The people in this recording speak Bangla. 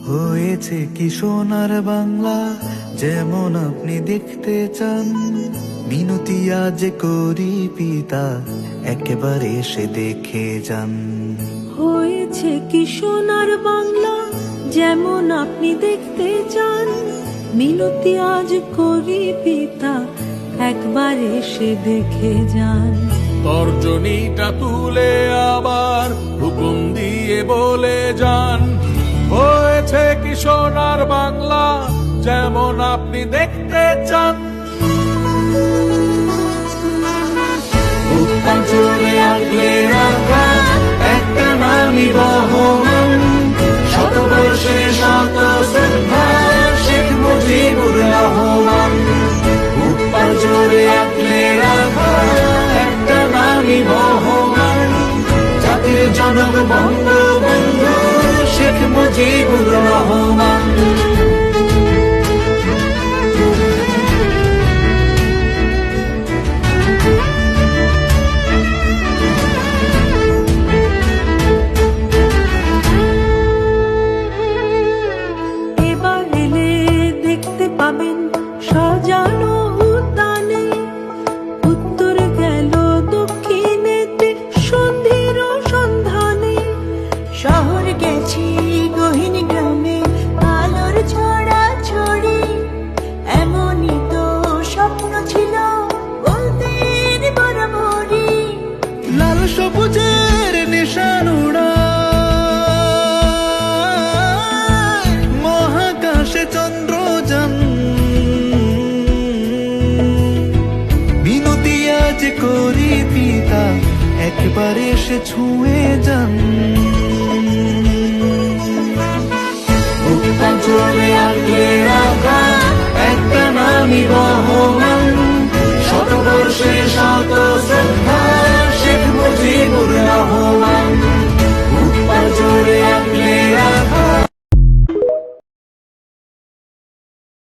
হয়েছে কি সোনার বাংলা যেমন আপনি দেখতে চান, মিনতি আজ করি পিতা একবার এসে দেখে যান। হয়েছে কি সোনার বাংলা যেমন আপনি দেখতে চান, মিনতি আজ করি পিতা একবার এসে দেখে যান। তর্জনীটা তুলে আবার হুকুম দিয়ে বলে যান, হয়েছে কি সোনার বাংলা যেমন আপনি দেখতে চান। চলে আগলে রাখা একটা নামই বহমান, শতবর্ষে শত শ্রদ্ধা শেখ মুজিবুর রহমান। জোরে আগলে রাখা একটা নামই বহমান, জাতির জনক বঙ্গবন্ধু শেখ মুজিবুর রহমান। এবার এলে দেখতে পাবেন সাজানো উদ্যানে, উত্তর গেল দক্ষিণেতে সন্ধির সন্ধানে। শহর গেছি গহীন গ্রামে আলোর ছড়া ছড়ি, এমনই তো স্বপ্ন ছিল বলতেন বরাবরই। লাল সবুজের নিশান উড়ায় মহাকাশে চন্দ্রযান, মিনতি আজ করি পিতা একবার এসে ছুঁয়ে যান। চলে আগলে রাখা একটা নামই